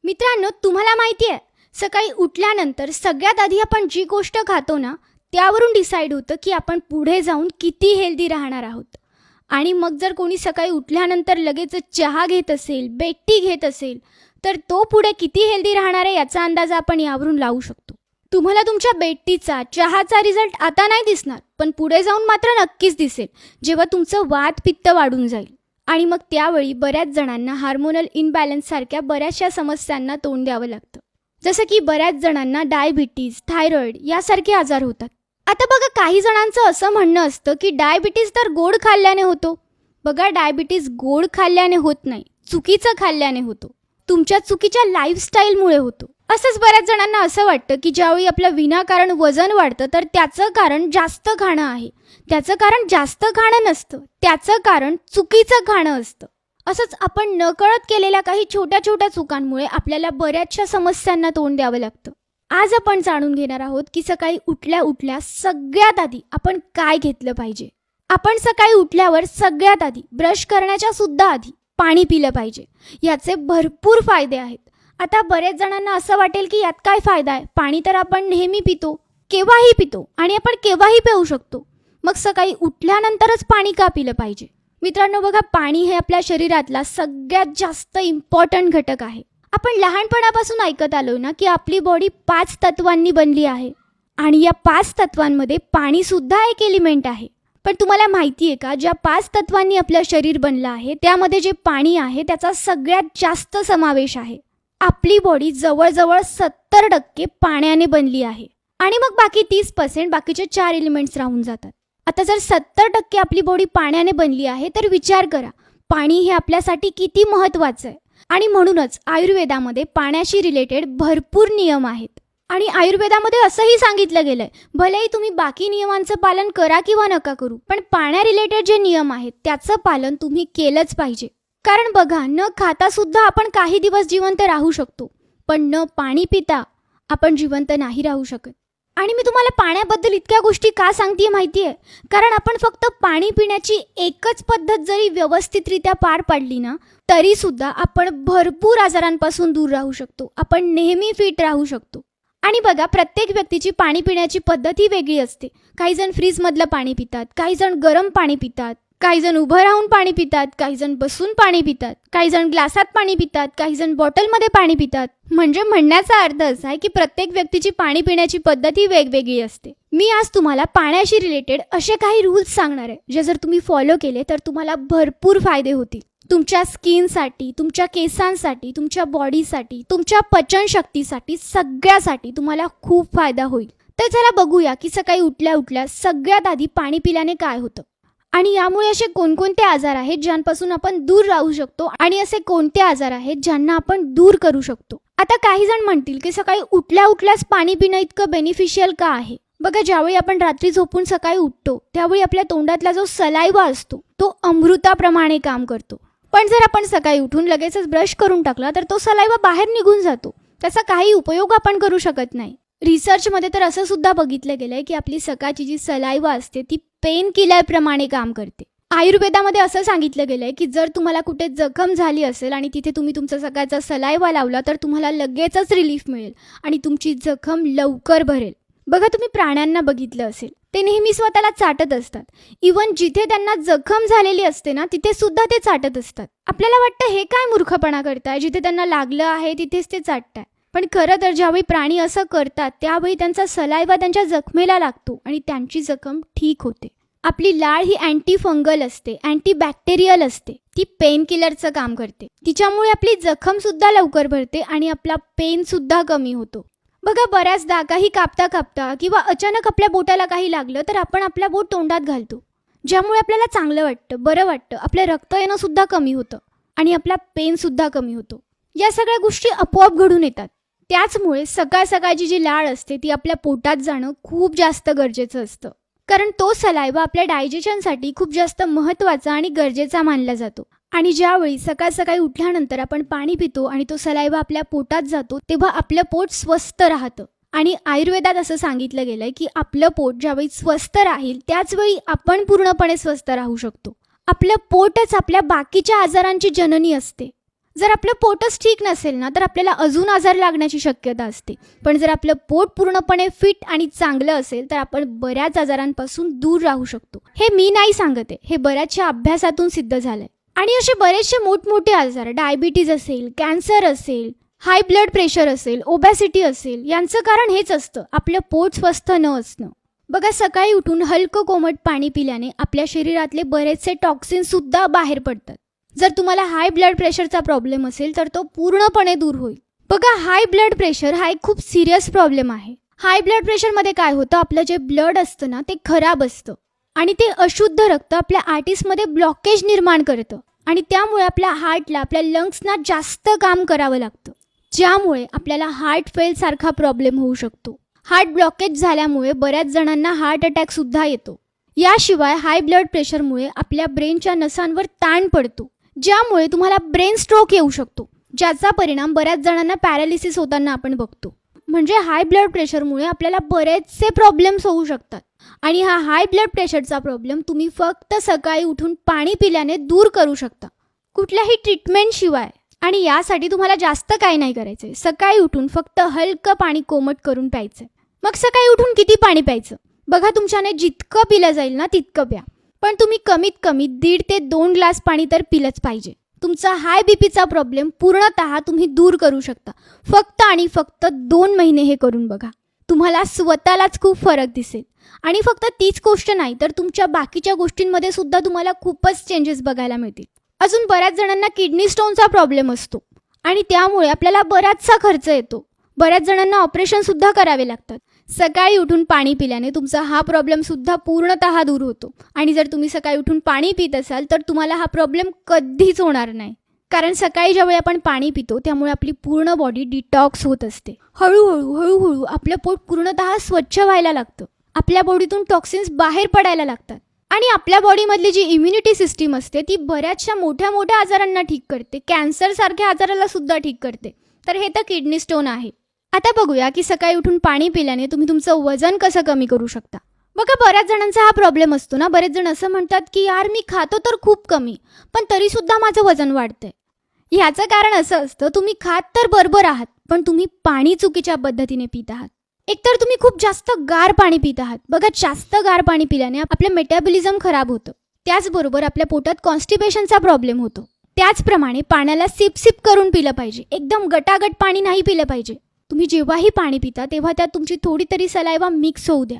मित्रांनो, तुम्हाला माहिती आहे, सकाळी उठल्यानंतर सगळ्यात आधी आपण जी गोष्ट खातो ना, त्यावरून डिसाईड होतं की आपण पुढे जाऊन किती हेल्दी राहणार आहोत. आणि मग जर कोणी सकाळी उठल्यानंतर लगेच चहा घेत असेल, बेड घेत असेल, तर तो पुढे किती हेल्दी राहणार आहे याचा अंदाज आपण यावरून लावू शकतो. तुम्हाला तुमच्या बेड चहाचा रिझल्ट आता नाही दिसणार, पण पुढे जाऊन मात्र नक्कीच दिसेल, जेव्हा तुमचं वात पित्त वाढून जाईल. आणि मग त्यावेळी बऱ्याच जणांना हार्मोनल इनबॅलन्स सारख्या बऱ्याचशा समस्यांना तोंड द्यावं लागतं. जसं की बऱ्याच जणांना डायबिटीज, थायरॉइड यासारखे आजार होतात. आता बघा, काही जणांचं असं म्हणणं असतं की डायबिटीज तर गोड खाल्ल्याने होतो. बघा, डायबिटीज गोड खाल्ल्याने होत नाही, चुकीचं खाल्ल्याने होतो. तुमच्या चुकीच्या लाईफस्टाईलमुळे होतो. असंच बऱ्याच जणांना असं वाटतं की ज्यावेळी आपलं विनाकारण वजन वाढतं तर त्याचं कारण जास्त खाणं आहे. त्याचं कारण जास्त खाणं नसतं, त्याचं कारण चुकीचं खाणं असतं. असंच आपण नकळत केलेल्या काही छोट्या छोट्या चुकांमुळे आपल्याला बऱ्याचशा समस्यांना तोंड द्यावं लागतं. आज आपण जाणून घेणार आहोत की सकाळी उठल्या उठल्या सगळ्यात आधी आपण काय घेतलं पाहिजे. आपण सकाळी उठल्यावर सगळ्यात आधी ब्रश करण्याच्या सुद्धा आधी पाणी पिलं पाहिजे. याचे भरपूर फायदे आहेत. आता बरेच जणांना असं वाटेल की यात काय फायदा आहे, पाणी तर आपण नेहमी पितो, केव्हाही पितो आणि आपण केव्हाही पिऊ शकतो. मग सकाळी उठल्यानंतरच पाणी का पिलं पाहिजे? मित्रांनो बघा, पाणी हे आपल्या शरीरातला सगळ्यात जास्त इम्पॉर्टंट घटक आहे. आपण लहानपणापासून ऐकत आलो ना की आपली बॉडी 5 तत्वांनी बनली आहे आणि या 5 तत्वांमध्ये पाणी सुद्धा एक एलिमेंट आहे. पण तुम्हाला माहिती आहे का, ज्या 5 तत्वांनी आपलं शरीर बनलं आहे त्यामध्ये जे पाणी आहे त्याचा सगळ्यात जास्त समावेश आहे. आपली बॉडी जवळजवळ 70% पाण्याने बनली आहे आणि मग बाकी 30% बाकीचे 4 एलिमेंट्स राहून जातात. आता जर 70% आपली बॉडी पाण्याने बनली आहे तर विचार करा, पाणी हे आपल्यासाठी किती महत्त्वाचं आहे. आणि म्हणूनच आयुर्वेदामध्ये पाण्याशी रिलेटेड भरपूर नियम आहेत. आणि आयुर्वेदामध्ये असंही सांगितलं गेलंय, भलेही तुम्ही बाकी नियमांचं पालन करा किंवा नका करू, पण पाण्या रिलेटेड जे नियम आहेत त्याचं पालन तुम्ही केलंच पाहिजे. कारण बघा, न खाता सुद्धा आपण काही दिवस जिवंत राहू शकतो, पण न पाणी पिता आपण जिवंत नाही राहू शकत. आणि मी तुम्हाला पाण्याबद्दल इतक्या गोष्टी का सांगते माहिती आहे? कारण आपण फक्त पाणी पिण्याची एकच पद्धत जरी व्यवस्थितरित्या पार पाडली ना, तरी सुद्धा आपण भरपूर आजारांपासून दूर राहू शकतो. आपण नेहमी फिट राहू शकतो. आणि बघा, प्रत्येक व्यक्तीची पाणी पिण्याची पद्धत ही वेगळी असते. काही जण फ्रीजमधलं पाणी पितात, काही जण गरम पाणी पितात, काही जण उभं राहून पाणी पितात, काही जण बसून पाणी पितात, काही जण ग्लासात पाणी पितात, काही जण बॉटलमध्ये पाणी पितात. म्हणजे म्हणण्याचा अर्थ असा आहे की प्रत्येक व्यक्तीची पाणी पिण्याची पद्धत ही वेगवेगळी असते. मी आज तुम्हाला पाण्याशी रिलेटेड असे काही रूल्स सांगणार आहे, जे जर तुम्ही फॉलो केले तर तुम्हाला भरपूर फायदे होतील. तुमच्या स्किनसाठी, तुमच्या केसांसाठी, तुमच्या बॉडीसाठी, तुमच्या पचनशक्तीसाठी, सगळ्यासाठी तुम्हाला खूप फायदा होईल. तर चला बघूया की सकाळी उठल्या उठल्या सगळ्यात आधी पाणी पिल्याने काय होतं आणि यामुळे असे कोणकोणते आजार आहेत ज्यांपासून आपण दूर राहू शकतो आणि असे कोणते आजार आहेत ज्यांना आपण दूर करू शकतो. आता काही जण म्हणतील की सकाळी उठल्या उठल्याच पाणी पिणं इतकं बेनिफिशियल का आहे? बघा, ज्यावेळी आपण रात्री झोपून सकाळी उठतो त्यावेळी आपल्या तोंडातला जो सलाइवा असतो तो अमृताप्रमाणे काम करतो. पण जर आपण सकाळी उठून लगेचच ब्रश करून टाकला तर तो सलाइवा बाहेर निघून जातो. त्याचा काही उपयोग आपण करू शकत नाही. रिसर्चमध्ये तर असं सुद्धा बघितलं गेलंय की आपली सकाळची जी सलाइवा असते ती पेन किलर प्रमाणे काम करते. आयुर्वेदामध्ये असं सांगितलं गेलंय की जर तुम्हाला कुठे जखम झाली असेल आणि तिथे तुम्ही तुमचा सकाळचा सलाइवा लावला तर तुम्हाला लगेचच रिलीफ मिळेल आणि तुमची जखम लवकर भरेल. बघा, तुम्ही प्राण्यांना बघितलं असेल, ते नेहमी स्वतःला चाटत असतात. इवन जिथे त्यांना जखम झालेली असते ना तिथे सुद्धा ते चाटत असतात. आपल्याला वाटतं हे काय मूर्खपणा करताय, जिथे त्यांना लागलं आहे तिथेच ते चाटताय. पण खरं तर ज्यावेळी प्राणी असं करतात त्यावेळी त्यांचा सलाइवा त्यांच्या जखमेला लागतो आणि त्यांची जखम ठीक होते. आपली लाळ ही अँटी फंगल असते, अँटीबॅक्टेरियल असते. ती पेन किलरचं काम करते. तिच्यामुळे आपली जखम सुद्धा लवकर भरते आणि आपला पेन सुद्धा कमी होतो. बघा, बऱ्याचदा काही कापता कापता किंवा अचानक आपल्या बोटाला काही लागलं तर आपण आपला बोट तोंडात घालतो, ज्यामुळे आपल्याला चांगलं वाटतं, बरं वाटतं, आपलं रक्त येणं सुद्धा कमी होतं आणि आपला पेन सुद्धा कमी होतो. या सगळ्या गोष्टी आपोआप घडून येतात. त्याचमुळे सकाळ सकाळची जी लाळ असते ती आपल्या पोटात जाणं खूप जास्त गरजेचं असतं. कारण तो सलाइवा आपल्या डायजेशनसाठी खूप जास्त महत्त्वाचा आणि गरजेचा मानला जातो. आणि ज्यावेळी सकाळ सकाळी उठल्यानंतर आपण पाणी पितो आणि तो सलाइवा आपल्या पोटात जातो तेव्हा आपलं पोट स्वस्थ राहतं. आणि आयुर्वेदात असं सांगितलं गेलंय की आपलं पोट ज्यावेळी स्वस्थ राहील त्याचवेळी आपण पूर्णपणे स्वस्थ राहू शकतो. आपलं पोटच आपल्या बाकीच्या आजारांची जननी असते. जर आपलं पोटच ठीक नसेल ना तर आपल्याला अजून आजार लागण्याची शक्यता असते. पण जर आपलं पोट पूर्णपणे फिट आणि चांगलं असेल तर आपण बऱ्याच आजारांपासून दूर राहू शकतो. हे मी नाही सांगत आहे, हे बऱ्याचशा अभ्यासातून सिद्ध झालंय. आणि असे बरेचसे मोठमोठे आजार, डायबिटीज असेल, कॅन्सर असेल, हाय ब्लड प्रेशर असेल, ओबॅसिटी असेल, यांचं कारण हेच असतं, आपलं पोट स्वस्थ न असणं. बघा, सकाळी उठून हलकं कोमट पाणी पिल्याने आपल्या शरीरातले बरेचसे टॉक्सिन्स सुद्धा बाहेर पडतात. जर तुम्हाला हाय ब्लड प्रेशरचा प्रॉब्लेम असेल तर तो पूर्णपणे दूर होईल. बघा, हाय ब्लड प्रेशर हा एक खूप सिरियस प्रॉब्लेम आहे. हाय ब्लड प्रेशरमध्ये काय होतं, आपलं जे ब्लड असतं ना ते खराब असतं आणि ते अशुद्ध रक्त आपल्या आर्टरीजमध्ये ब्लॉकेज निर्माण करतं आणि त्यामुळे आपल्या हार्टला, आपल्या लंग्सना जास्त काम करावं लागतं, ज्यामुळे आपल्याला हार्ट फेल सारखा प्रॉब्लेम होऊ शकतो. हार्ट ब्लॉकेज झाल्यामुळे बऱ्याच जणांना हार्ट अटॅक सुद्धा येतो. याशिवाय हाय ब्लड प्रेशरमुळे आपल्या ब्रेनच्या नसांवर ताण पडतो, ज्यामुळे तुम्हाला ब्रेन स्ट्रोक येऊ शकतो, ज्याचा परिणाम बऱ्याच जणांना पॅरालिसिस होताना आपण बघतो. म्हणजे हाय ब्लड प्रेशरमुळे आपल्याला बरेचसे प्रॉब्लेम्स होऊ शकतात. आणि हा हाय ब्लड प्रेशरचा प्रॉब्लेम तुम्ही फक्त सकाळी उठून पाणी पिल्याने दूर करू शकता, कुठल्याही ट्रीटमेंटशिवाय. आणि यासाठी तुम्हाला जास्त काही नाही करायचंय. सकाळी उठून फक्त हलकं पाणी कोमट करून प्यायचंय. मग सकाळी उठून किती पाणी प्यायचं? बघा, तुमच्याने जितकं पिलं जाईल ना तितकं प्या, पण तुम्ही कमीत कमी 1.5 ते 2 ग्लास पाणी तर पिलंच पाहिजे. तुमचा हाय बीपीचा प्रॉब्लेम पूर्णतः तुम्ही दूर करू शकता. फक्त आणि फक्त 2 महिने हे करून बघा, तुम्हाला स्वतःलाच खूप फरक दिसेल. आणि फक्त तीच गोष्ट नाही तर तुमच्या बाकीच्या गोष्टींमध्ये सुद्धा तुम्हाला खूपच चेंजेस बघायला मिळतील. अजून बऱ्याच जणांना किडनी स्टोनचा प्रॉब्लेम असतो आणि त्यामुळे आपल्याला बराचसा खर्च येतो. बऱ्याच जणांना ऑपरेशन सुद्धा करावे लागतात. सकाळी उठून पाणी पिल्याने तुमचा हा प्रॉब्लेम सुद्धा पूर्णतः दूर होतो. आणि जर तुम्ही सकाळी उठून पाणी पित असाल तर तुम्हाला हा प्रॉब्लेम कधीच होणार नाही. कारण सकाळी ज्यावेळी आपण पाणी पितो त्यामुळे आपली पूर्ण बॉडी डिटॉक्स होत असते. हळूहळू आपलं पोट पूर्णतः स्वच्छ व्हायला लागतं. आपल्या बॉडीतून टॉक्सिन्स बाहेर पडायला लागतात आणि आपल्या बॉडीमधली जी इम्युनिटी सिस्टीम असते ती बऱ्याचशा मोठ्या मोठ्या आजारांना ठीक करते. कॅन्सरसारख्या आजाराला सुद्धा ठीक करते. तर हे तर किडनी स्टोन आहे. आता बघूया की सकाळी उठून पाणी पिल्याने तुम्ही तुमचं वजन कसं कमी करू शकता. बघा, बऱ्याच जणांचा हा प्रॉब्लेम असतो ना. बरेच जण असं म्हणतात की यार, मी खातो तर खूप कमी, पण तरीसुद्धा माझं वजन वाढतंय. ह्याचं कारण असं असतं, तुम्ही खात तर बरोबर आहात, पण तुम्ही पाणी चुकीच्या पद्धतीने पित आहात. एकतर तुम्ही खूप जास्त गार पाणी पित आहात. बघा, जास्त गार पाणी पिल्याने आपलं मेटाबॉलिझम खराब होतं. त्याचबरोबर आपल्या पोटात कॉन्स्टिपेशनचा प्रॉब्लेम होतो. त्याचप्रमाणे पाण्याला सिप सिप करून पिलं पाहिजे. एकदम गटागट पाणी नाही पिलं पाहिजे. तुम्ही जेव्हाही पाणी पिता तेव्हा त्यात तुमची थोडी तरी सलायवा मिक्स होऊ द्या.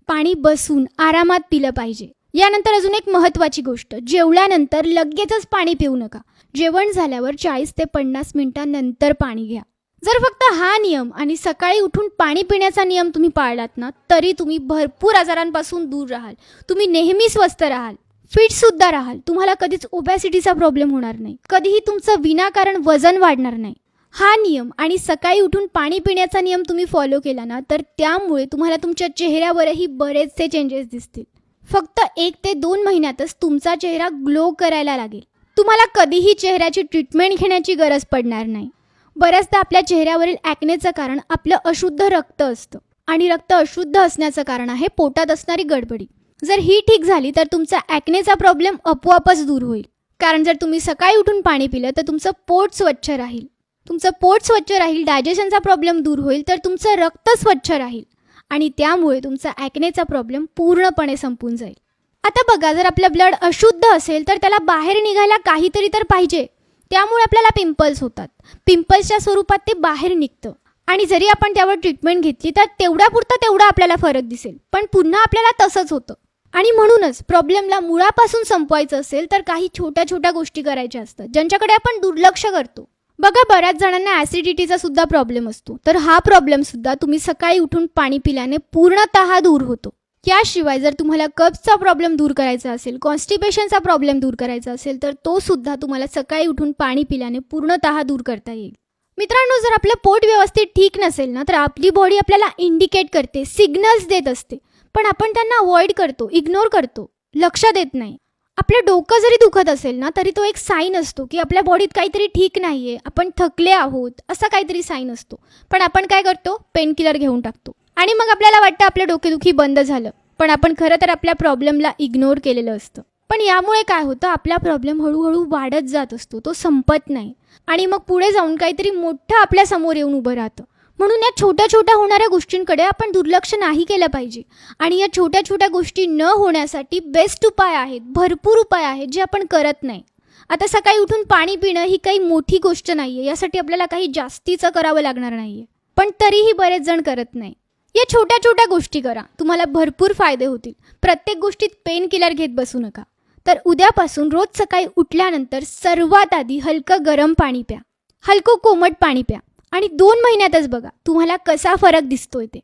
पाणी बसून आरामात पिलं पाहिजे. यानंतर अजून एक महत्त्वाची गोष्ट, जेवल्यानंतर लगेचच पाणी पिऊ नका. जेवण झाल्यावर 40 ते 50 मिनिटांनंतर पाणी घ्या. जर फक्त हा नियम आणि सकाळी उठून पाणी पिण्याचा नियम तुम्ही पाळलात ना तरी तुम्ही भरपूर आजारांपासून दूर राहाल. तुम्ही नेहमी स्वस्थ राहाल, फिट सुद्धा राहाल. तुम्हाला कधीच ओबॅसिटीचा प्रॉब्लेम होणार नाही. कधीही तुमचं विनाकारण वजन वाढणार नाही. हा नियम आणि सकाळी उठून पाणी पिण्याचा नियम तुम्ही फॉलो केला ना तर त्यामुळे तुम्हाला तुमच्या चेहऱ्यावरही बरेचसे चेंजेस दिसतील. फक्त 1 ते 2 महिन्यातच तुमचा चेहरा ग्लो करायला लागेल. तुम्हाला कधीही चेहऱ्याची ट्रीटमेंट घेण्याची गरज पडणार नाही. बऱ्याचदा आपल्या चेहऱ्यावरील ॲक्नेचं कारण आपलं अशुद्ध रक्त असतं आणि रक्त अशुद्ध असण्याचं कारण आहे पोटात असणारी गडबडी. जर ही ठीक झाली तर तुमचा ॲक्नेचा प्रॉब्लेम आपोआपच दूर होईल. कारण जर तुम्ही सकाळी उठून पाणी पिलं तर तुमचं पोट स्वच्छ राहील. तुमचं पोट स्वच्छ राहील, डायजेशनचा प्रॉब्लेम दूर होईल, तर तुमचं रक्त स्वच्छ राहील आणि त्यामुळे तुमचा ॲक्नेचा प्रॉब्लेम पूर्णपणे संपून जाईल. आता बघा, जर आपलं ब्लड अशुद्ध असेल तर त्याला बाहेर निघायला काहीतरी तर पाहिजे. त्यामुळे आपल्याला पिंपल्स होतात. पिंपल्सच्या स्वरूपात ते बाहेर निघतं आणि जरी आपण त्यावर ट्रीटमेंट घेतली तर तेवढा आपल्याला फरक दिसेल, पण पुन्हा आपल्याला तसंच होतं. आणि म्हणूनच प्रॉब्लेमला मुळापासून संपवायचं असेल तर काही छोट्या छोट्या गोष्टी करायच्या असतात ज्यांच्याकडे आपण दुर्लक्ष करतो. बघा, बऱ्याच जणांना ॲसिडिटीचा सुद्धा प्रॉब्लेम असतो. तर हा प्रॉब्लेम सुद्धा तुम्ही सकाळी उठून पाणी पिल्याने पूर्णतः दूर होतो. याशिवाय जर तुम्हाला कब्जचा प्रॉब्लेम दूर करायचा असेल, कॉन्स्टिपेशनचा प्रॉब्लेम दूर करायचा असेल तर तो सुद्धा तुम्हाला सकाळी उठून पाणी पिल्याने पूर्णतः दूर करता येईल. मित्रांनो, जर आपलं पोट व्यवस्थित ठीक नसेल ना तर आपली बॉडी आपल्याला इंडिकेट करते, सिग्नल्स देत असते, पण आपण त्यांना अवॉइड करतो, इग्नोर करतो, लक्ष देत नाही. आपलं डोकं जरी दुखत असेल ना तरी तो एक साईन असतो की आपल्या बॉडीत काहीतरी ठीक नाही आहे, आपण थकले आहोत, असा काहीतरी साईन असतो. पण आपण काय करतो, पेन किलर घेऊन टाकतो आणि मग आपल्याला वाटतं आपलं डोकेदुखी बंद झालं, पण आपण खरं तर आपल्या प्रॉब्लेमला इग्नोर केलेलं असतं. पण यामुळे काय होतं, आपला प्रॉब्लेम हळूहळू वाढत जात असतो, तो संपत नाही आणि मग पुढे जाऊन काहीतरी मोठं आपल्या समोर येऊन उभं राहतं. म्हणून या छोट्या छोट्या होणाऱ्या गोष्टींकडे आपण दुर्लक्ष नाही केलं पाहिजे आणि या छोट्या छोट्या गोष्टी न होण्यासाठी बेस्ट उपाय आहेत, भरपूर उपाय आहेत जे आपण करत नाही. आता सकाळी उठून पाणी पिणं ही काही मोठी गोष्ट नाही आहे, यासाठी आपल्याला काही जास्तीचं करावं लागणार नाही आहे, पण तरीही बरेच जण करत नाही. या छोट्या छोट्या गोष्टी करा, तुम्हाला भरपूर फायदे होतील. प्रत्येक गोष्टीत पेन किलर घेत बसू नका. तर उद्यापासून रोज सकाळी उठल्यानंतर सर्वात आधी हलकं गरम पाणी प्या, हलकं कोमट पाणी प्या आणि 2 महिन्यातच बघा तुम्हाला कसा फरक दिसतोय ते.